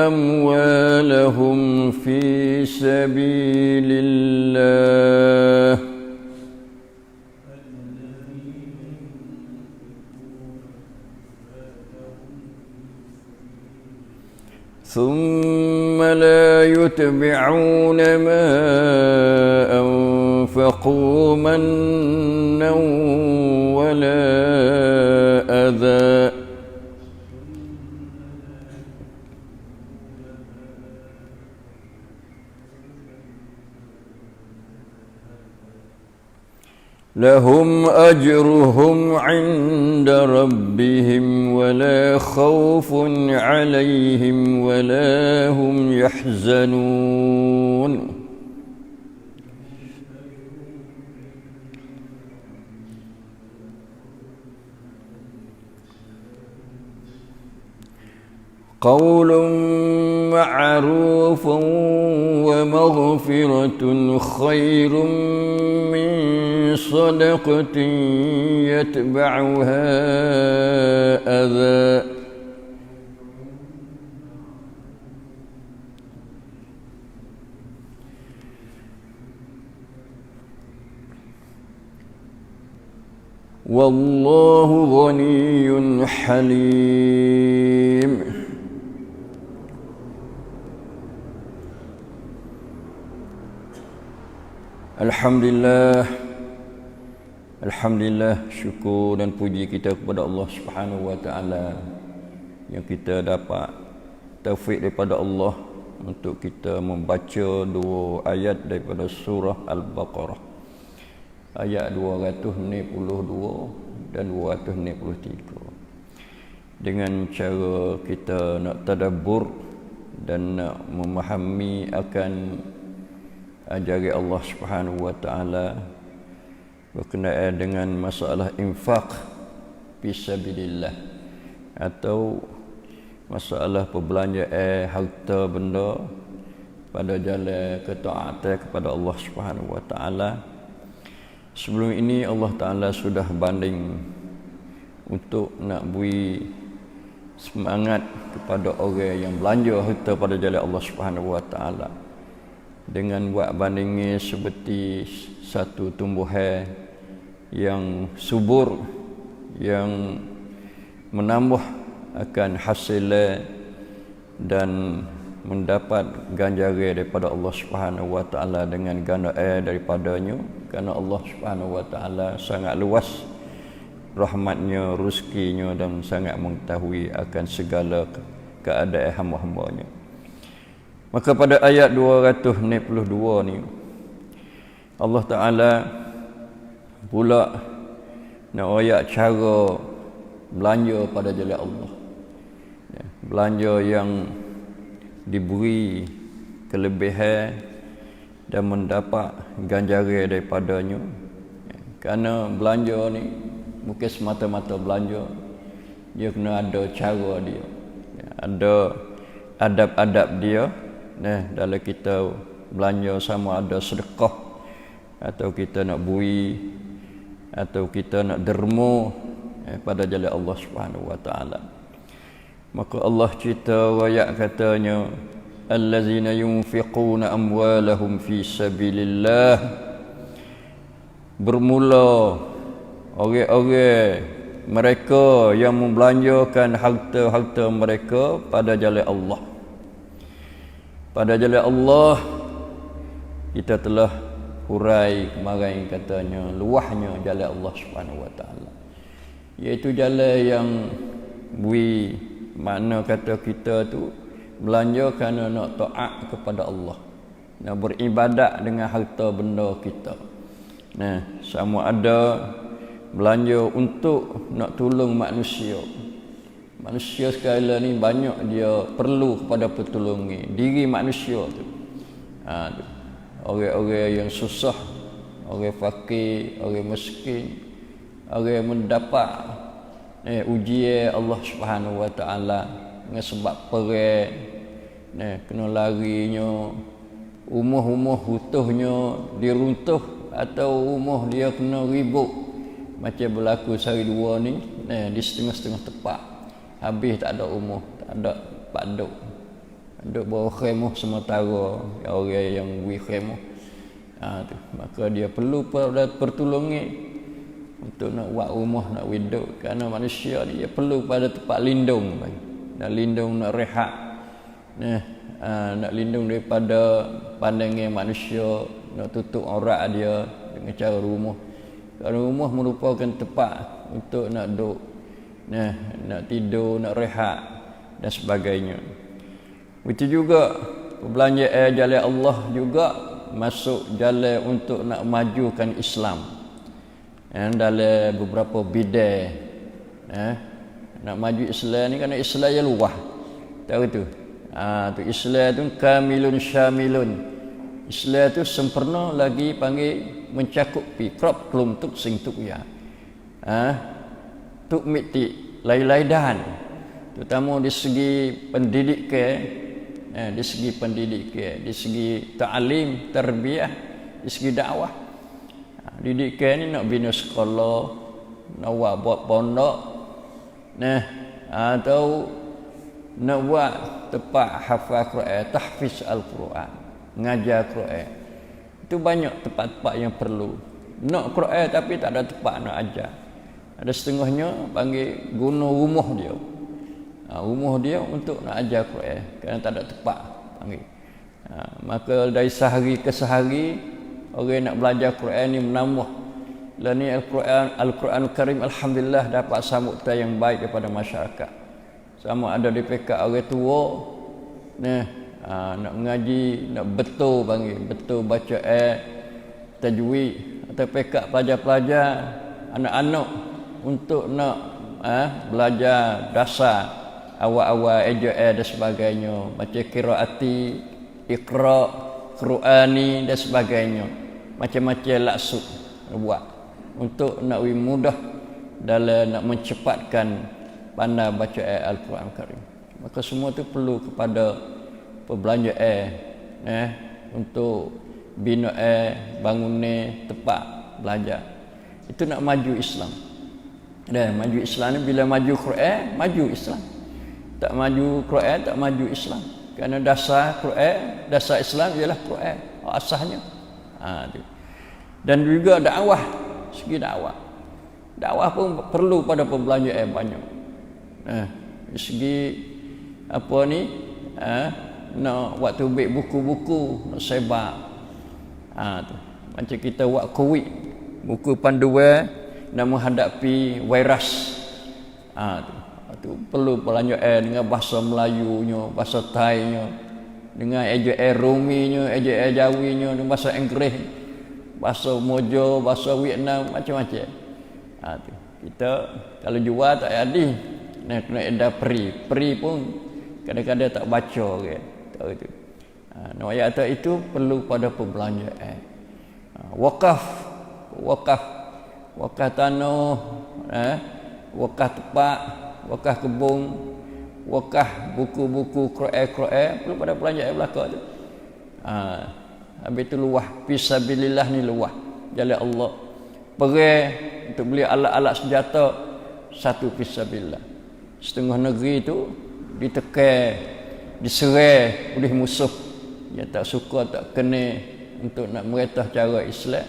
أموالهم في سبيل الله ثم لا يتبعون ما أنفقوا منا ولا أذى لهم أجرهم عند ربهم ولا خوف عليهم ولا هم يحزنون قول معروف ومغفرة خير من صدقة يتبعها أذى والله غني حليم. Alhamdulillah, syukur dan puji kita kepada Allah Subhanahu wa taala yang kita dapat taufik daripada Allah untuk kita membaca dua ayat daripada surah Al-Baqarah, ayat 292 dan 293, dengan cara kita nak tadabbur dan nak memahami akan ajaran Allah Subhanahu wa taala berkenaan dengan masalah infak fisabilillah atau masalah perbelanjaan harta benda pada jalan ketaatan kepada Allah Subhanahu wa taala. Sebelum ini Allah taala sudah banding untuk nak beri semangat kepada orang yang belanja harta pada jalan Allah Subhanahu wa taala dengan buat bandingnya seperti satu tumbuhan yang subur, yang menambah akan hasil dan mendapat ganjaran daripada Allah Subhanahu wa taala dengan ganda daripadanya, kerana Allah Subhanahu wa taala sangat luas rahmatnya, rezekinya dan sangat mengetahui akan segala keadaan hamba-hambanya. Maka pada ayat 292 ni Allah Ta'ala pula nak ayat cara belanja pada jalan Allah, belanja yang diberi kelebihan dan mendapat ganjaran daripadanya. Kerana belanja ni bukan semata-mata belanja, dia kena ada cara dia, ada adab-adab dia. Dalam kita belanja, sama ada sedekah atau kita nak bui atau kita nak derma pada jalan Allah Subhanahu wa taala. Maka Allah cerita ayat katanya, allazina yunfiquna amwalahum fi sabilillah, bermula orang-orang mereka yang membelanjakan harta-harta mereka pada jalan Allah. Pada jalan Allah kita telah hurai kemarin katanya luahnya jalan Allah Subhanahu wa taala, iaitu jalan yang bui makna kata kita tu belanja kerana nak taat kepada Allah, nak beribadat dengan harta benda kita. Sama ada belanja untuk nak tolong manusia. Manusia sekalian ni banyak dia perlu kepada pertolongan diri manusia tu. Orang-orang yang susah, orang fakir, orang miskin, orang yang mendapat ujian Allah Subhanahu wa taala dengan sebab perang, kena larinya, umur-umur utuhnya diruntuh atau umur dia kena ribut macam berlaku sehari dua ni, di setengah-setengah tempat habis tak ada umur, tak ada tempat duduk bawah khemah sementara orang yang beri khemah. Tu. Maka dia perlu pertolongan untuk nak buat rumah, nak hidup, kerana manusia ni dia perlu pada tempat lindung, nak lindung, nak rehat, nak lindung daripada pandangan manusia, nak tutup aurat dia dengan cara rumah. Kerana rumah merupakan tempat untuk nak duduk, nak tidur, nak rehat dan sebagainya. Itu juga perbelanjaan jalan Allah juga masuk jalan untuk nak majukan Islam. Dalam beberapa bidang, nak maju Islam ni, kerana Islam yang luas, tahu tu. Tu Islam tu kamilun syamilun. Islam tu sempurna lagi panggil mencakupi krop kelum tuk sing tuk ya. Tuk miti lai-laidan, terutama di segi pendidikan, di segi pendidikan, di segi ta'lim, tarbiyah, di segi dakwah. Didikan ni nak bina sekolah, nak buat pondok, atau nak buat tempat hafal Quran, tahfiz Al-Quran, ngajar Quran. Itu banyak tempat-tempat yang perlu. Nak Quran tapi tak ada tempat nak ajar. Ada setengahnya panggil guna rumah dia. Rumah dia untuk nak ajar Quran, kerana tak ada tempat panggil. Maka dari sehari ke sehari orang nak belajar Quran ni menambah. Lah ni Al-Quran Karim alhamdulillah dapat sambutan yang baik daripada masyarakat. Sama ada di PK orang tua, nak mengaji, nak betul panggil, betul baca tajwid, atau PK pelajar-pelajar, anak-anak untuk nak belajar dasar awal-awal eja dan sebagainya, macam qiraati, iqra, Qurani dan sebagainya. Macam-macam laksud buat untuk nak lebih mudah dalam nak mencepatkan pandai baca Al-Quran Karim. Maka semua tu perlu kepada perbelanjaan untuk bina bangunan tempat belajar. Itu nak maju Islam. Dan maju Islam ni bila maju Quran, maju Islam. Tak maju Quran, tak maju Islam. Kerana dasar Quran, dasar Islam ialah Quran, asasnya. Tu. Dan juga dakwah, segi dakwah. Dakwah pun perlu pada perbelanjaan banyak. Dari segi apa ni? Nak buat terbit buku-buku, nak sebar. Tu. Macam kita buat COVID, buku panduan nak menghadapi virus. Tu perlu perbelanjaan dengan bahasa Melayunya, bahasa Thainya, dengan eja Rominya, eja Jawinya, dengan bahasa Inggeris, bahasa Mojo, bahasa Vietnam, macam-macam. Tu. Kita kalau jual tak ada, kena ada peri pun kadang-kadang tak baca kan. Tahu tu. Ayat itu perlu pada perbelanjaan. Wakaf tanah, wakaf tempat, wakaf kebun, wakaf buku-buku Quran perlu pada perbelanjaan belaka tu. Habis tu luah fisabilillah ni luah jalan Allah. Perang untuk beli alat-alat senjata, satu fisabilillah. Setengah negeri tu ditekan, diserang oleh musuh yang tak suka, tak kena untuk nak meretah cara Islam.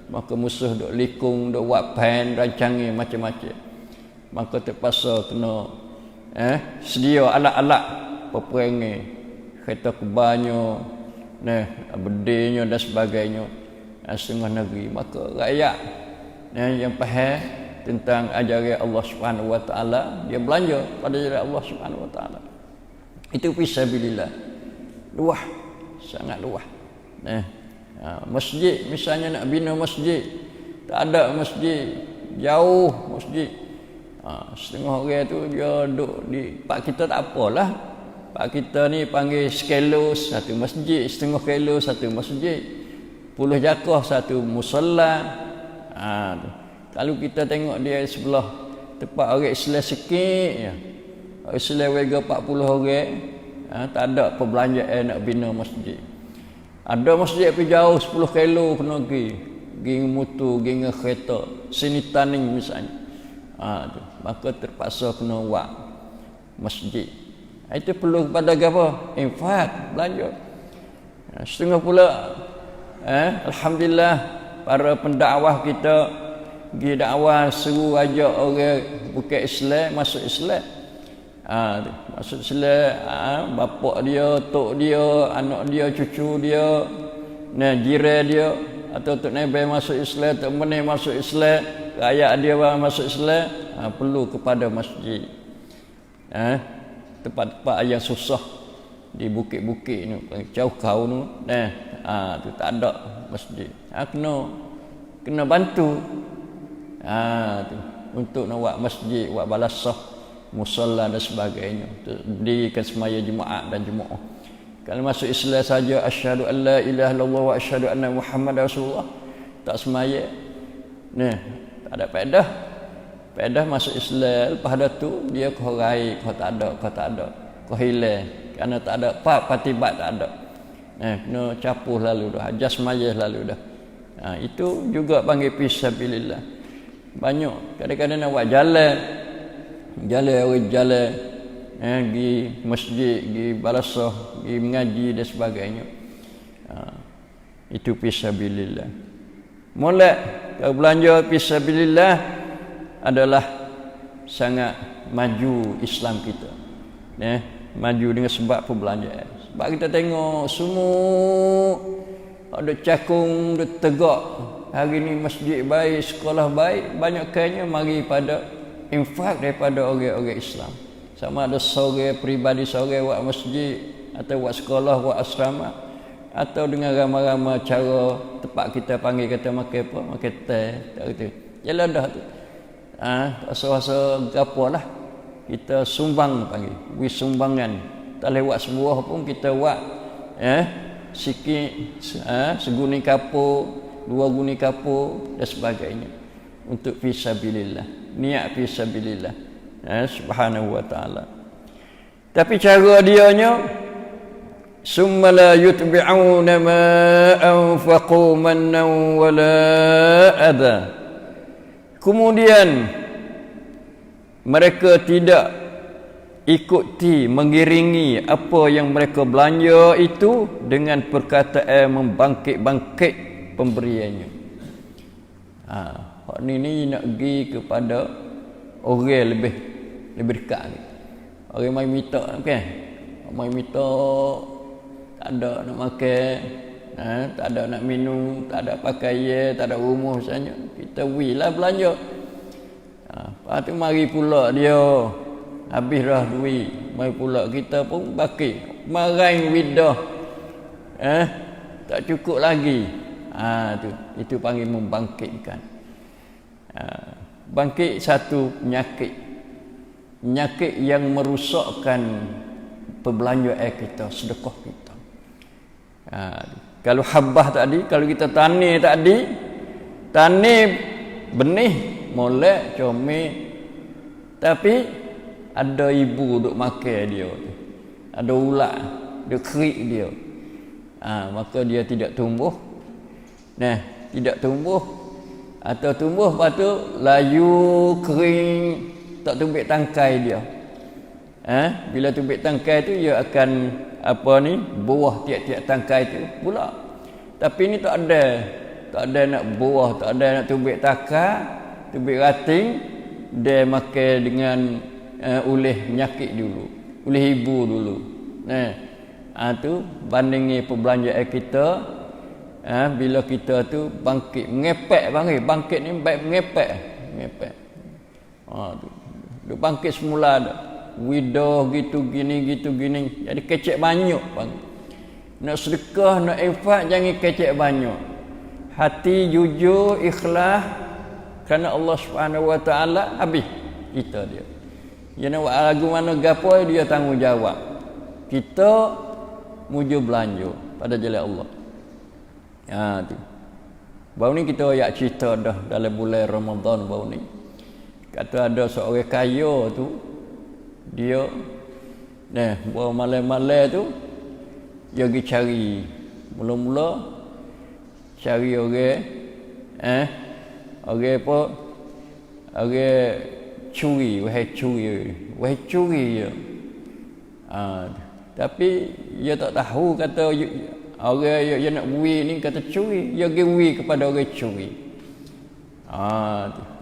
Maka musuh duk likung, duk buat plan, rancangan macam-macam. Maka terpaksa kena sedia alat-alat peperangan, kereta kebanyo, bedenya dan sebagainya, setengah negeri. Maka rakyat yang faham tentang ajaran Allah Subhanahu Wa Taala, dia belanja pada ajaran Allah Subhanahu Wa Taala. Itu fisabilillah. Luah, sangat luah. Masjid misalnya nak bina masjid, tak ada masjid, jauh masjid. Setengah orang tu dia duduk di pak kita, tak apalah. Pak kita ni panggil sekelos satu masjid, setengah kilo satu masjid, 10 jakah satu musalla. Kalau kita tengok dia sebelah tempat orang Islam sikit ya. Orang Islam warga 40 orang, tak ada perbelanjaan nak bina masjid. Ada masjid pergi jauh 10 kilo kena pergi motor, pergi kereta, sini Taning misalnya. Tu. Maka terpaksa kena buat masjid. Itu perlu kepada apa? Infak, belanja. Setengah pula alhamdulillah para pendakwah kita pergi dakwah seru ajak orang bukan Islam masuk Islam. Masuk Islam, bapak dia, tok dia, anak dia, cucu dia, jiran dia atau tok nebai masuk Islam, tok meneh masuk Islam, rakyat dia masuk Islam, perlu kepada masjid. Tempat-tempat yang susah di bukit-bukit ni, jauh kau tu, tu tak ada masjid. Kena bantu. Tu untuk nak buat masjid, buat balasah, musalla dan sebagainya. Dirikan semaya Jumaat dan Jumaat. Kalau masuk Islam saja asyhadu an la ilaha illallah wa asyhadu anna Muhammadar Rasulullah, tak semaya. Tak ada faedah. Faedah masuk Islam, lepas dah tu dia kau raih, kau tak ada. Kau hilang kerana tak ada patibat tak ada. Kena capuh lalu dah, ajas semaya lalu dah. Itu juga panggil fisabilillah. Banyak kadang-kadang nak buat jalan pergi masjid, pergi balasah, pergi mengaji dan sebagainya. Itu fisabilillah. Molek kalau belanja fisabilillah adalah sangat maju Islam kita. Maju dengan sebab perbelanjaan. Sebab kita tengok semua ada cakung, ada tegak. Hari ni masjid baik, sekolah baik, banyak kainya mari pada infak daripada orang-orang Islam. Sama ada seorang peribadi seorang buat masjid atau buat sekolah, buat asrama, atau dengan ramai-ramai cara tempat kita panggil kata makan apa, makan teh, tak kata. Yalah dah tu. Tak rasa gapo lah. Kita sumbang panggil, sumbangan. Tak boleh buat sebuah pun kita buat sikit seguni kapur, 2 guni kapur dan sebagainya untuk fisabilillah, niat fisabilillah subhanahu wa ta'ala. Tapi cara dianya summa la yutbi'una ma anfaqu mannan wala adha. Kemudian mereka tidak ikuti, mengiringi apa yang mereka belanja itu dengan perkataan membangkit-bangkit pemberiannya. Hak ni nak pergi kepada orang lebih dekat ni. Orang mai minta kan? Mai minta tak ada nak makan, tak ada nak minum, tak ada pakaian, tak ada rumah misalnya. Kita wilah belanja. Lepas tu mari pula dia habis dah duit, mari pula kita pun bakit. Marang widah. Tak cukup lagi. Itu panggil membangkitkan. Bangkit satu penyakit yang merosakkan perbelanjaan kita, sedekah kita. Kalau habbah tadi, kalau kita tani benih, molek, comel, tapi ada ibu duk makan dia, ada ulat, dia kerik dia, maka dia tidak tumbuh. Tidak tumbuh atau tumbuh lepas tu layu, kering, tak tumbuk tangkai dia. Bila tumbuk tangkai tu dia akan buah tiap-tiap tangkai tu pula. Tapi ni tak ada nak buah, tak ada nak tumbuk takar, tumbuk rating, dia makan dengan oleh penyakit dulu, oleh ibu dulu. Tu bandingi perbelanjaan kita. Bila kita tu bangkit, mengepek panggil. Bangkit ni baik mengepek. Tu bangkit semula dah. Widow gitu gini. Jadi kecek banyak panggil. Nak sedekah, nak infak jangan kecek banyak. Hati jujur, ikhlas kerana Allah Subhanahu wa taala, habis kita dia. Dia nak buat lagu mana gapo dia tanggungjawab. Kita muju belanja pada jalan Allah. Tu. Baru ni kita ayat cerita dah dalam bulan Ramadan baru ni. Kata ada seorang kaya tu, dia baru malam-malam tu dia pergi cari. Mula-mula cari orang orang apa? Orang curi je. Tapi dia tak tahu kata orang yang nak bui ni kata curi, dia pergi bui kepada orang curi.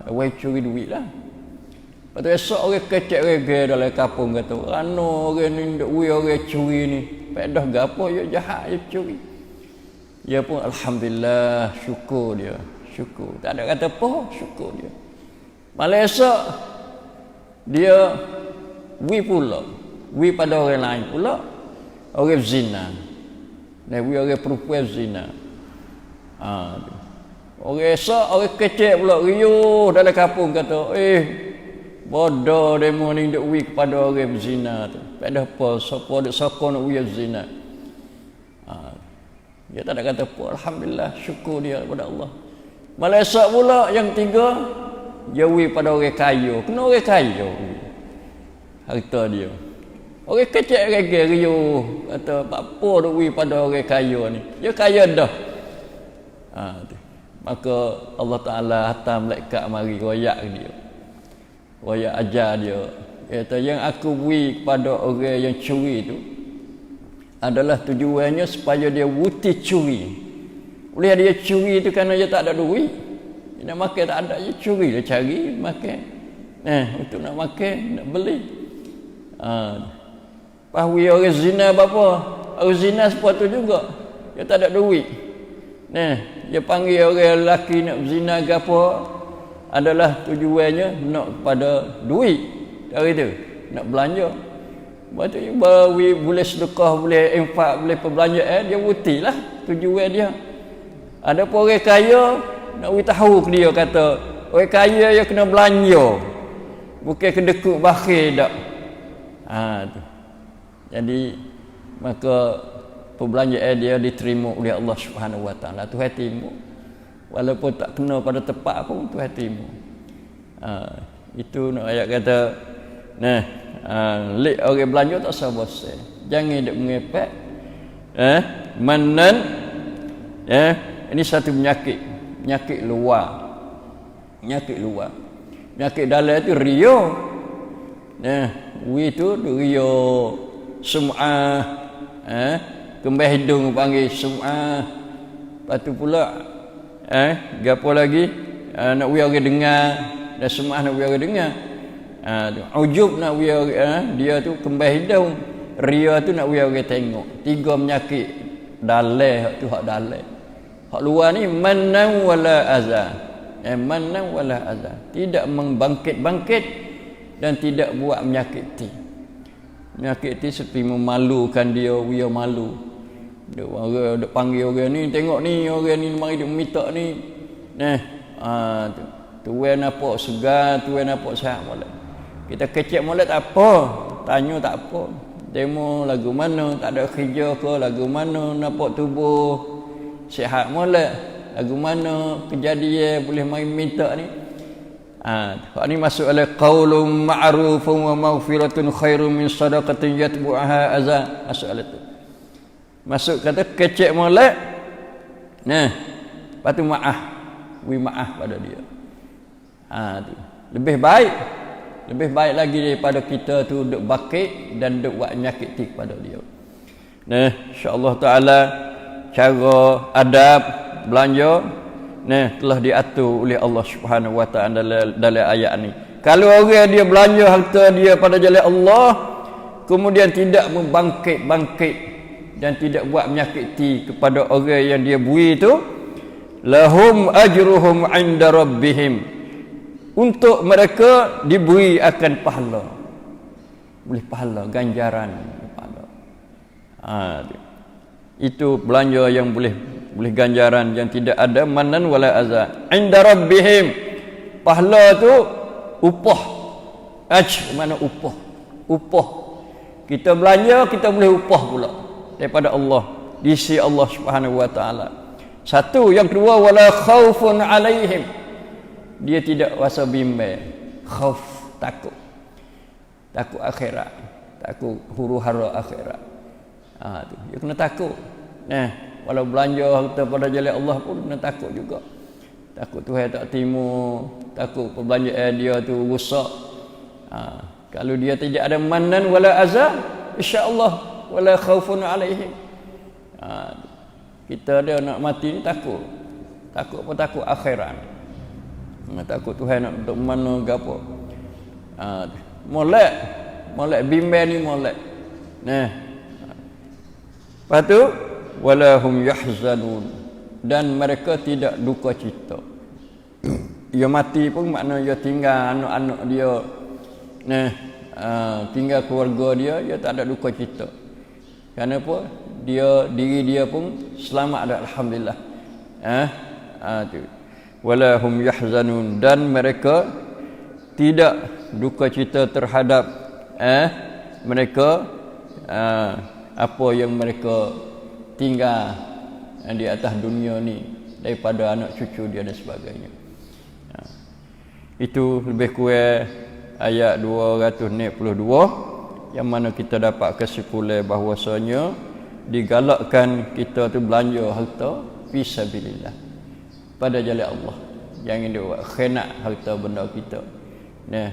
Orang curi duit lah. Lepas tu esok orang kecek rege dalam kampung kata, "Rano orang ni nak bui orang curi ni. Pedah gapo dia jahat dia curi." Dia pun alhamdulillah, syukur dia. Syukur. Tak ada kata apa, syukur dia. Malam esok dia bui pula. Bui pada orang lain pula. Orang zina. Dia bui orang perempuan zina. Orang esok orang kecek pula riuh dalam kampung kata, bodoh demo ni duk bui kepada orang berzina tu. Pada apa siapa duk sokong nak bui zina. Dia tak ada kata apa, alhamdulillah, syukur dia kepada Allah. Malam esok pula yang tiga, dia bui pada orang kaya. Kena orang kaya harta dia. Orang kecek rege riuh kata apa duk bui pada orang kaya ni. Dia kaya dah. Maka Allah Taala hantar malaikat mari royak dia. Royak ajar dia. Dia kata yang aku bui kepada orang yang curi tu adalah tujuannya supaya dia wuti curi. Boleh dia curi tu kerana dia tak ada duit. Dia nak makan tak ada, dia curi, dia cari makan. Untuk nak makan, nak beli. Pahwi orang zina apa? Orang zina sepatu juga. Dia tak ada duit. Dia panggil orang lelaki nak zina ke apa, adalah tujuannya nak kepada duit. Dari tu, nak belanja. Lepas tu boleh sedekah, boleh infak, boleh perbelanjaan, dia wuti lah tujuan dia. Ada pun orang kaya nak tahu ke dia kata orang kaya dia kena belanja, bukan kedekut bakhil dak. Tu. Jadi maka perbelanjaan dia diterima oleh Allah Subhanahu Wa Taala. Tuhan terima walaupun tak kena pada tepat pun Tuhan terima. Itu nak ayat kata lek orang belanja tak usah bosan. Jangan duk mengepek. Manan ini satu penyakit luar. Penyakit dalam itu ria. Wi tu ria sum'ah. Kembang hidung panggil sum'ah. Lepas tu pula gapo lagi? Nak wi orang dengar, dan sum'ah nak wi orang dengar. Ujub nak wi dia tu kembang hidung. Ria tu nak wi orang tengok. Tiga penyakit dalam tu hak dalam. Hak luar ni manan wala azan. Manan wala azan. Tidak membangkit-bangkit dan tidak buat menyakiti. Menyakiti seperti memalukan dia, dia malu. Dia orang duk panggil orang ni, tengok ni orang ni mari dia minta ni. Tuan nampak segar, tuan nampak sihat molek. Kita kecek molek tak apa, tanya tak apa. Demo lagu mana, tak ada kerja ke, lagu mana nampak tubuh sihat molek, lagu mana kejadian boleh main minta ni. Hak ni masuk oleh qaulun ma'rufun wa maghfiratun khairun min sadaqatin yatbu'aha azan. Masuk oleh tu. Masuk kata kecek molek. Lepas tu maaf. Wi maaf pada dia. Tu. Lebih baik lagi daripada kita tu duk bakit dan duk buat menyakiti kepada dia. Insya-Allah taala cara adab belanja telah diatur oleh Allah Subhanahu Wa Taala dalam ayat ni. Kalau orang dia belanja harta dia pada jalan Allah, kemudian tidak membangkit-bangkit dan tidak buat menyakiti kepada orang yang dia bui tu, lahum ajruhum 'inda rabbihim. Untuk mereka diberi akan pahala. Boleh pahala, ganjaran pahala. Itu belanja yang boleh ganjaran yang tidak ada manan wala azan. 'Inda rabbihim. Pahala tu upah. Mana upah? Upah. Kita belanja, kita boleh upah pula daripada Allah, di sisi Allah Subhanahu Wa Taala. Satu, yang kedua wala khaufun 'alaihim. Dia tidak rasa bimbang. Khauf, takut akhirat, takut huru-hara akhirat. Tu dia kena takut. Walau belanja harta pada jalan Allah pun kena takut juga. Takut Tuhan tak terima, takut perbelanjaan dia tu rosak. Kalau dia tidak ada manan wala azan, insya-Allah wala khaufun alaihim. Kita dia nak mati ni takut. Takut apa? Takut akhirat. Takut Tuhan nak untuk mana ke apa. Molek bimbang ni molek. Nah. Lepas tu wala hum yahzanun, dan mereka tidak duka cita. Dia mati pun maknanya dia tinggal anak-anak dia. Nah, tinggal keluarga dia, dia tak ada duka cita. Kenapa? Diri dia pun selamat dah, alhamdulillah. Tu. Wala hum yahzanun, dan mereka tidak duka cita terhadap mereka apa yang mereka tinggal di atas dunia ni daripada anak cucu dia dan sebagainya. Itu lebih kurang ayat 292 yang mana kita dapat kesimpulan bahawasanya digalakkan kita tu belanja harta fi sabilillah pada jalan Allah. Jangan dia buat khianat harta benda kita.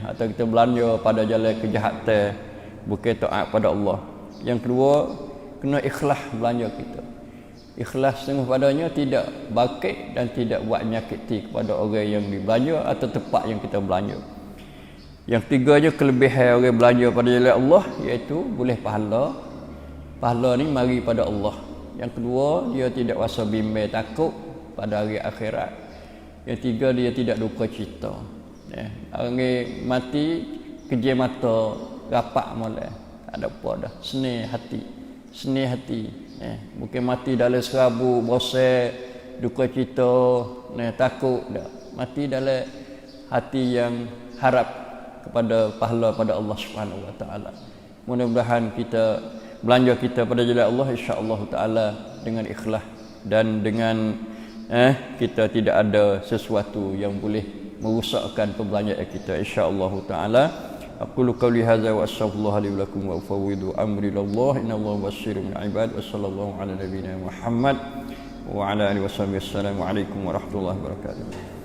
Atau kita belanja pada jalan kejahatan, bukan taat pada Allah. Yang kedua, kena ikhlas belanja kita. Ikhlas setengah padanya, tidak bakit dan tidak buat menyakiti kepada orang yang dibelanja atau tempat yang kita belanja. Yang tiganya, kelebihan orang belanja pada jalan Allah, iaitu boleh pahala. Pahala ni mari pada Allah. Yang kedua, dia tidak rasa bimbang takut pada hari akhirat. Yang tiga, dia tidak duka cita. Orang mati kerja mata rapak molek, tak ada apa dah, senang hati. Bukan mati dalam serabut, bosan, duka cita, takut dah. Mati dalam hati yang harap kepada pahala pada Allah Subhanahu Wa Taala. Mudah-mudahan kita belanja kita pada jalan Allah, insya-Allah taala dengan ikhlas dan dengan kita tidak ada sesuatu yang boleh merusakkan perbelanjaan kita, insya-Allah taala. Aqulu qawli hadza wa astaghfirullah li wa lakum wa ufawwidu amri lillah innallaha basirun bil ibad wa sallallahu ala nabiyyina Muhammad wa ala alihi wasallam. Assalamu alaikum warahmatullahi wabarakatuh.